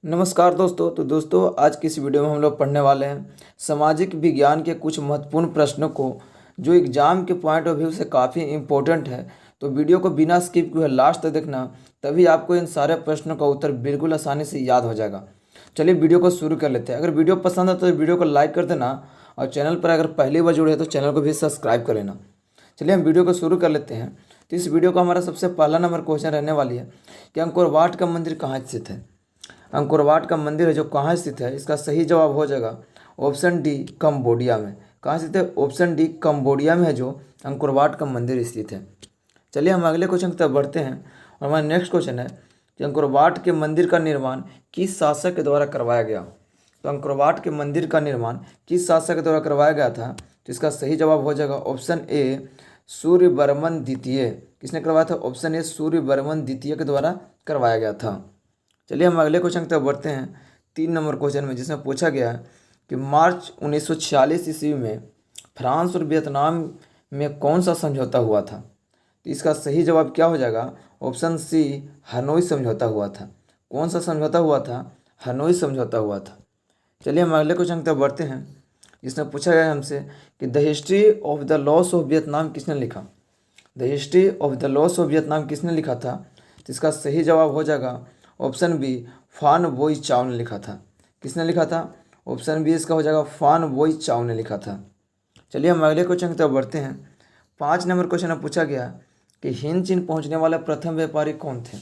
नमस्कार दोस्तों। दोस्तों आज की इस वीडियो में हम लोग पढ़ने वाले हैं सामाजिक विज्ञान के कुछ महत्वपूर्ण प्रश्नों को जो एग्जाम के पॉइंट ऑफ व्यू से काफ़ी इम्पोर्टेंट है। तो वीडियो को बिना स्किप किए लास्ट तक देखना, तभी आपको इन सारे प्रश्नों का उत्तर बिल्कुल आसानी से याद हो जाएगा। चलिए वीडियो को शुरू कर लेते हैं। अगर वीडियो पसंद है तो वीडियो को लाइक कर देना और चैनल पर अगर पहली बार जुड़े हैं तो चैनल को भी सब्सक्राइब कर लेना। चलिए हम वीडियो को शुरू कर लेते हैं। तो इस वीडियो का हमारा सबसे पहला नंबर क्वेश्चन रहने वाली है कि अंकोर वाट का मंदिर कहाँ स्थित है। अंकोर वाट का मंदिर है जो कहाँ स्थित है, इसका सही जवाब हो जाएगा ऑप्शन डी कंबोडिया में। कहाँ स्थित है? ऑप्शन डी कंबोडिया में है जो अंकोर वाट का मंदिर स्थित है। चलिए हम अगले क्वेश्चन की तरफ बढ़ते हैं और हमारा नेक्स्ट क्वेश्चन है कि अंकोर वाट के मंदिर का निर्माण किस शासक के द्वारा करवाया गया। तो अंकोर वाट के मंदिर का निर्माण किस शासक के द्वारा करवाया गया था, तो इसका सही जवाब हो जाएगा ऑप्शन ए सूर्यवर्मन द्वितीय। किसने करवाया था? ऑप्शन ए सूर्यवर्मन द्वितीय के द्वारा करवाया गया था। चलिए हम अगले क्वेश्चन की तरफ बढ़ते हैं 3 नंबर क्वेश्चन में, जिसमें पूछा गया है कि मार्च 1946 ईस्वी में फ्रांस और वियतनाम में कौन सा समझौता हुआ था। तो इसका सही जवाब क्या हो जाएगा? ऑप्शन सी हनोई समझौता हुआ था। कौन सा समझौता हुआ था? हनोई समझौता हुआ था। चलिए हम अगले क्वेश्चन की तरफ बढ़ते हैं, जिसमें पूछा गया है हमसे कि the history of the loss of Vietnam किसने लिखा। The history of the loss of Vietnam किसने लिखा था? तो इसका सही जवाब हो जाएगा ऑप्शन बी फान बोई चाव ने लिखा था। किसने लिखा था? ऑप्शन बी इसका हो जाएगा फान बोई चाव ने लिखा था। चलिए हम अगले क्वेश्चन की तरफ बढ़ते हैं। 5 नंबर क्वेश्चन में पूछा गया कि हिंद चीन पहुंचने वाले प्रथम व्यापारी कौन थे।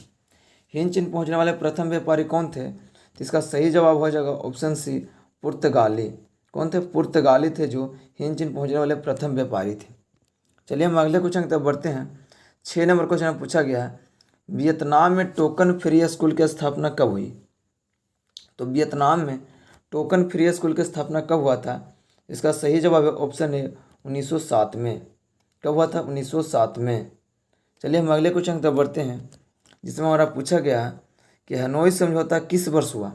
हिंद चीन पहुंचने वाले प्रथम व्यापारी कौन थे? तो इसका सही जवाब हो जाएगा ऑप्शन सी पुर्तगाली। कौन थे? पुर्तगाली थे जो हिंद चीन पहुंचने वाले प्रथम व्यापारी थे। चलिए हम अगले क्वेश्चन की तरफ बढ़ते हैं। 6 नंबर क्वेश्चन में पूछा गया है वियतनाम में टोकन फ्री स्कूल की स्थापना कब हुई। तो वियतनाम में टोकन फ्री स्कूल की स्थापना कब हुआ था? इसका सही जवाब है ऑप्शन ए 1907 में। कब हुआ था? 1907 में। चलिए हम अगले क्वेश्चन की तरफ बढ़ते हैं, जिसमें हमारा पूछा गया कि हनोई समझौता किस वर्ष हुआ।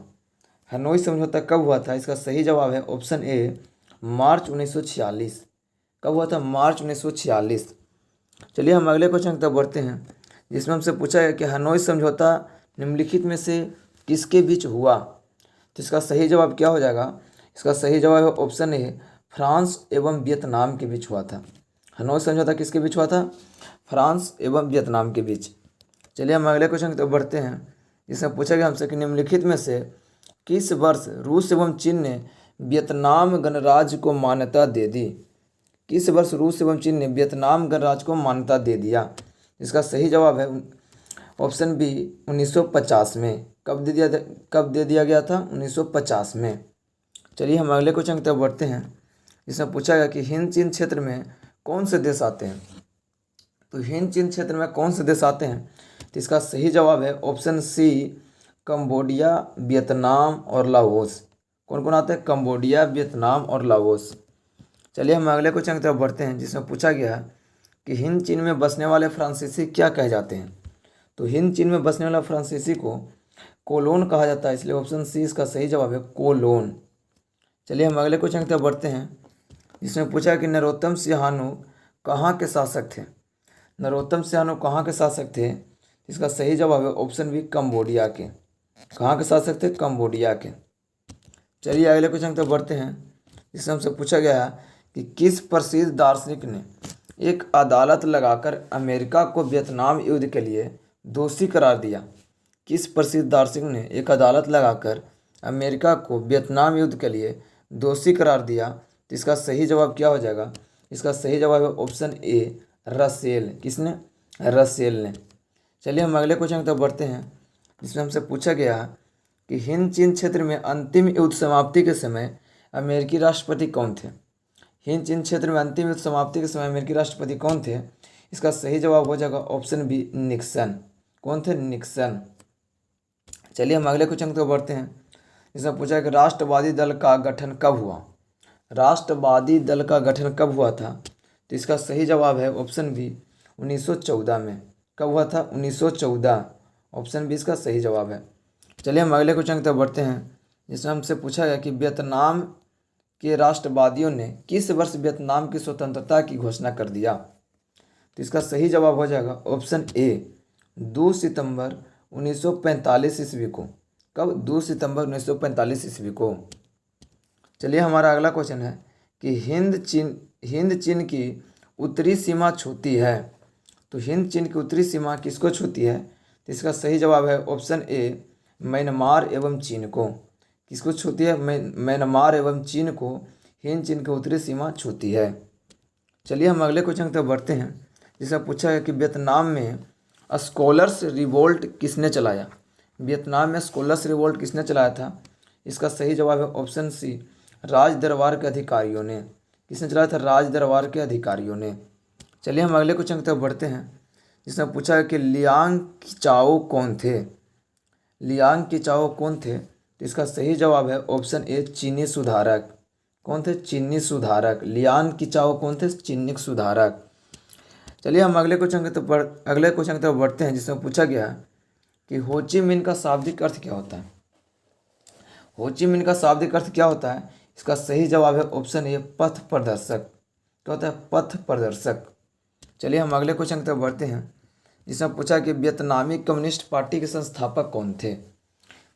हनोई समझौता कब हुआ था? इसका सही जवाब है ऑप्शन ए मार्च 1946। कब हुआ था? मार्च 1946। चलिए हम अगले क्वेश्चन की तरफ बढ़ते हैं, जिसमें हमसे पूछा गया कि हनोई समझौता निम्नलिखित में से किसके बीच हुआ। तो इसका सही जवाब क्या हो जाएगा? इसका सही जवाब है ऑप्शन ए फ्रांस एवं वियतनाम के बीच हुआ था। हनोई समझौता किसके बीच हुआ था? फ्रांस एवं वियतनाम के बीच। चलिए हम अगले क्वेश्चन की तरफ बढ़ते हैं, जिसमें पूछा गया हमसे कि निम्नलिखित में से किस वर्ष रूस एवं चीन ने वियतनाम गणराज्य को मान्यता दे दी। किस वर्ष रूस एवं चीन ने वियतनाम गणराज्य को मान्यता दे दिया? इसका सही जवाब है ऑप्शन बी 1950 में। कब दे दिया गया था? 1950 में। चलिए हम अगले क्वेश्चन की तरफ बढ़ते हैं, जिसमें पूछा गया कि हिंद चीन क्षेत्र में कौन से देश आते हैं। तो हिंद चीन क्षेत्र में कौन से देश आते हैं? तो इसका सही जवाब है ऑप्शन सी कंबोडिया, वियतनाम और लाओस। कौन कौन आते हैं? कंबोडिया, वियतनाम और लाओस। चलिए हम अगले क्वेश्चन की तरफ बढ़ते हैं, जिसमें पूछा गया कि हिंद चीन में बसने वाले फ्रांसीसी क्या कहे जाते हैं। तो हिंद चीन में बसने वाला फ्रांसीसी को कोलोन कहा जाता है, इसलिए ऑप्शन सी इसका सही जवाब है कोलोन। चलिए हम अगले क्वेश्चन की तरफ बढ़ते हैं, जिसमें पूछा कि नरोत्तम सिंहानु कहाँ के शासक थे। नरोत्तम सिंहानु कहाँ के शासक थे? इसका सही जवाब है ऑप्शन बी कंबोडिया के। कहाँ के शासक थे? कंबोडिया के। चलिए अगले क्वेश्चन की तरफ बढ़ते हैं, जिसमें हमसे पूछा गया कि किस प्रसिद्ध दार्शनिक ने एक अदालत लगाकर अमेरिका को वियतनाम युद्ध के लिए दोषी करार दिया। किस प्रसिद्ध दार्शनिक ने एक अदालत लगाकर अमेरिका को वियतनाम युद्ध के लिए दोषी करार दिया? तो इसका सही जवाब क्या हो जाएगा? इसका सही जवाब है ऑप्शन ए रसेल। किसने? रसेल ने। चलिए हम अगले क्वेश्चन की तरफ बढ़ते हैं, जिसमें हमसे पूछा गया कि हिंद चीन क्षेत्र में अंतिम युद्ध समाप्ति के समय अमेरिकी राष्ट्रपति कौन थे। हिंद चीन क्षेत्र में अंतिम युद्ध समाप्ति के समय अमेरिकी राष्ट्रपति कौन थे? इसका सही जवाब हो जाएगा ऑप्शन बी निक्सन। कौन थे? निक्सन। चलिए हम अगले क्वेश्चन को बढ़ते हैं, जिसमें पूछा कि राष्ट्रवादी दल का गठन कब हुआ। राष्ट्रवादी दल का गठन कब हुआ था? तो इसका सही जवाब है ऑप्शन बी 1914 में। कब हुआ था? 1914। ऑप्शन बी इसका सही जवाब है। चलिए हम अगले क्वेश्चन की तरफ बढ़ते हैं, जिसमें हमसे पूछा गया कि वियतनाम के राष्ट्रवादियों ने किस वर्ष वियतनाम की स्वतंत्रता की घोषणा कर दिया। तो इसका सही जवाब हो जाएगा ऑप्शन ए 2 सितंबर 1945 ईस्वी को। कब? 2 सितंबर 1945 ईस्वी को। चलिए हमारा अगला क्वेश्चन है कि हिंद चीन की उत्तरी सीमा छूती है। तो हिंद चीन की उत्तरी सीमा किसको छूती है? तो इसका सही जवाब है ऑप्शन ए, म्यांमार एवं चीन को। किसको छूती है? म्यांमार एवं चीन को हिंद चीन की उत्तरी सीमा छूती है। चलिए हम अगले क्वेश्चन तक बढ़ते हैं, जिसका पूछा है कि वियतनाम में स्कॉलर्स रिवोल्ट किसने चलाया? वियतनाम में स्कॉलर्स रिवोल्ट किसने चलाया था? इसका सही जवाब है ऑप्शन सी, राज दरबार के अधिकारियों ने। किसने चलाया था? राज दरबार के अधिकारियों ने। चलिए हम अगले क्वेश्चन तक बढ़ते हैं, जिसमें पूछा है कि लियांग कीचाओ कौन थे? लियांग कीचाओ कौन थे? तो इसका सही जवाब है ऑप्शन ए, चीनी सुधारक। कौन थे? चीनी सुधारक। लियांग कीचाओ कौन थे? चीनी सुधारक। चलिए हम अगले क्वेश्चन की तरफ बढ़ते हैं, जिसमें पूछा गया है कि हो ची मिन्ह का शाब्दिक अर्थ क्या होता है? हो ची मिन्ह का शाब्दिक अर्थ क्या होता है? इसका सही जवाब है ऑप्शन ए, पथ प्रदर्शक। क्या होता है? पथ प्रदर्शक। चलिए हम अगले क्वेश्चन की तरफ बढ़ते हैं, जिसमें पूछा कि वियतनामी कम्युनिस्ट पार्टी के संस्थापक कौन थे?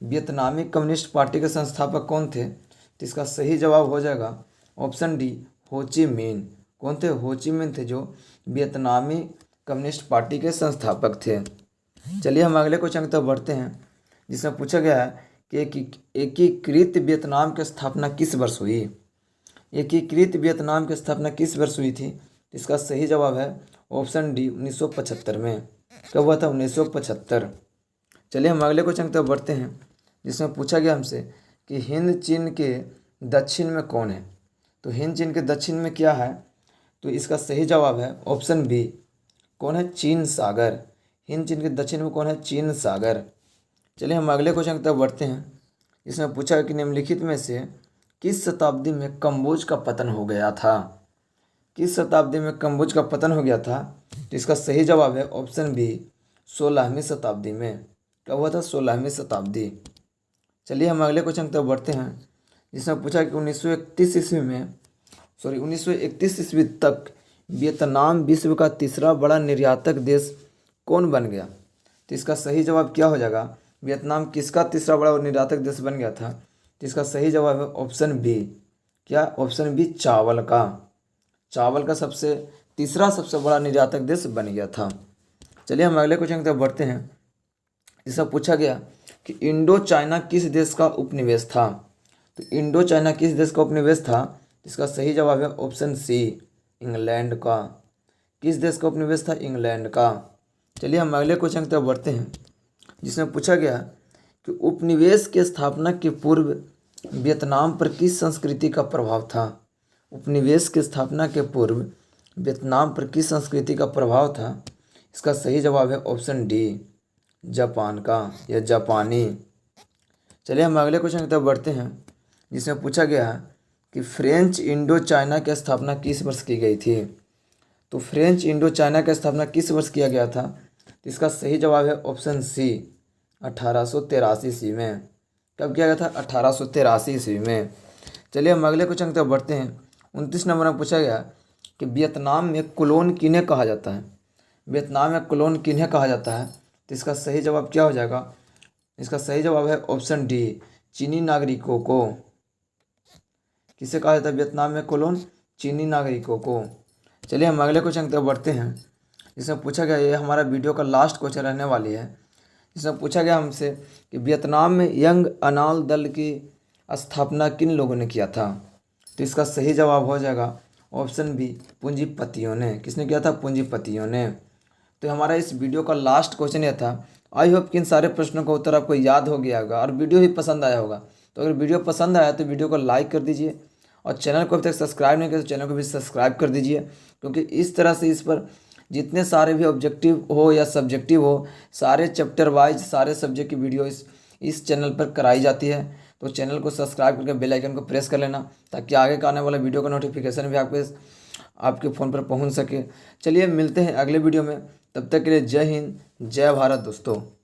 वियतनामी कम्युनिस्ट पार्टी के संस्थापक कौन थे? तो इसका सही जवाब हो जाएगा ऑप्शन डी, हो ची मिन्ह। कौन थे? हो ची मिन्ह थे, जो वियतनामी कम्युनिस्ट पार्टी के संस्थापक थे। चलिए हम अगले क्वेश्चन की तरफ बढ़ते हैं, जिसमें पूछा गया है कि एकीकृत वियतनाम की स्थापना किस वर्ष हुई? एकीकृत वियतनाम की स्थापना किस वर्ष हुई थी? इसका सही जवाब है ऑप्शन डी, 1975 में। कब हुआ था? 1975। चलिए हम अगले क्वेश्चन की तरफ बढ़ते हैं, जिसमें पूछा गया हमसे कि हिंद चीन के दक्षिण में कौन है? तो हिंद चीन के दक्षिण में क्या है? तो इसका सही जवाब है ऑप्शन बी, कौन है? चीन सागर। हिंद चीन के दक्षिण में कौन है? चीन सागर। चलिए हम अगले क्वेश्चन की तरफ बढ़ते हैं, इसमें पूछा है कि निम्नलिखित में से किस शताब्दी में कम्बोज का पतन हो गया था? किस शताब्दी में कम्बोज का पतन हो गया था? तो इसका सही जवाब है ऑप्शन बी, 16वीं शताब्दी में। कब हुआ था? 16वीं शताब्दी। चलिए हम अगले क्वेश्चन की तरफ बढ़ते हैं, जिसमें पूछा कि 1931 ईस्वी तक वियतनाम विश्व का तीसरा बड़ा निर्यातक देश कौन बन गया? तो इसका सही जवाब क्या हो जाएगा? वियतनाम किसका तीसरा बड़ा निर्यातक देश बन गया था? तो इसका सही जवाब है ऑप्शन बी। क्या? ऑप्शन बी, चावल का। चावल का तीसरा सबसे बड़ा निर्यातक देश बन गया था। चलिए हम अगले क्वेश्चन की तरफ बढ़ते हैं, जिसमें पूछा गया कि इंडो चाइना किस देश का उपनिवेश था? तो इंडो चाइना किस देश का उपनिवेश था? इसका सही जवाब है ऑप्शन सी, इंग्लैंड का। किस देश का उपनिवेश था? इंग्लैंड का। चलिए हम अगले क्वेश्चन की तरफ बढ़ते हैं, जिसमें पूछा गया कि उपनिवेश की स्थापना के पूर्व वियतनाम पर किस संस्कृति का प्रभाव था? उपनिवेश की स्थापना के पूर्व वियतनाम पर किस संस्कृति का प्रभाव था? इसका सही जवाब है ऑप्शन डी, जापान का, या जापानी। चलिए हम अगले क्वेश्चन की तरफ बढ़ते हैं, जिसमें पूछा गया है कि फ्रेंच इंडो चाइना की स्थापना किस वर्ष की गई थी? तो फ्रेंच इंडो चाइना की स्थापना किस वर्ष किया गया था? तो इसका सही जवाब है ऑप्शन सी, 1883 ईस्वी में। कब किया गया था? 1883 ईस्वी में। चलिए हम अगले क्वेश्चन की तरफ बढ़ते हैं। 29 नंबर में पूछा गया कि वियतनाम में कोलोन किन्हें कहा जाता है? वियतनाम में कोलोन किन्हें कहा जाता है? तो इसका सही जवाब क्या हो जाएगा? इसका सही जवाब है ऑप्शन डी, चीनी नागरिकों को। किसे कहा जाता है वियतनाम में कोलोन? चीनी नागरिकों को। चलिए हम अगले क्वेश्चन की तरफ बढ़ते हैं, जिसमें पूछा गया, ये हमारा वीडियो का लास्ट क्वेश्चन रहने वाली है, जिसमें पूछा गया हमसे कि वियतनाम में यंग अनाल दल की स्थापना किन लोगों ने किया था? तो इसका सही जवाब हो जाएगा ऑप्शन बी, पूंजीपतियों ने। किसने किया था? पूंजीपतियों ने। तो हमारा इस वीडियो का लास्ट क्वेश्चन यह था। आई होप कि इन सारे प्रश्नों का उत्तर आपको याद हो गया होगा और वीडियो भी पसंद आया होगा। तो अगर वीडियो पसंद आया तो वीडियो को लाइक कर दीजिए, और चैनल को अभी तक सब्सक्राइब नहीं किया तो चैनल को भी सब्सक्राइब कर दीजिए, क्योंकि इस तरह से इस पर जितने सारे भी ऑब्जेक्टिव हो या सब्जेक्टिव हो, सारे चैप्टर वाइज सारे सब्जेक्ट की वीडियो इस चैनल पर कराई जाती है। तो चैनल को सब्सक्राइब करके बेल आइकन को प्रेस कर लेना, ताकि आगे का आने वाला वीडियो का नोटिफिकेशन भी आपके फ़ोन पर पहुंच सके। चलिए मिलते हैं अगले वीडियो में, तब तक के लिए जय हिंद, जय भारत दोस्तों।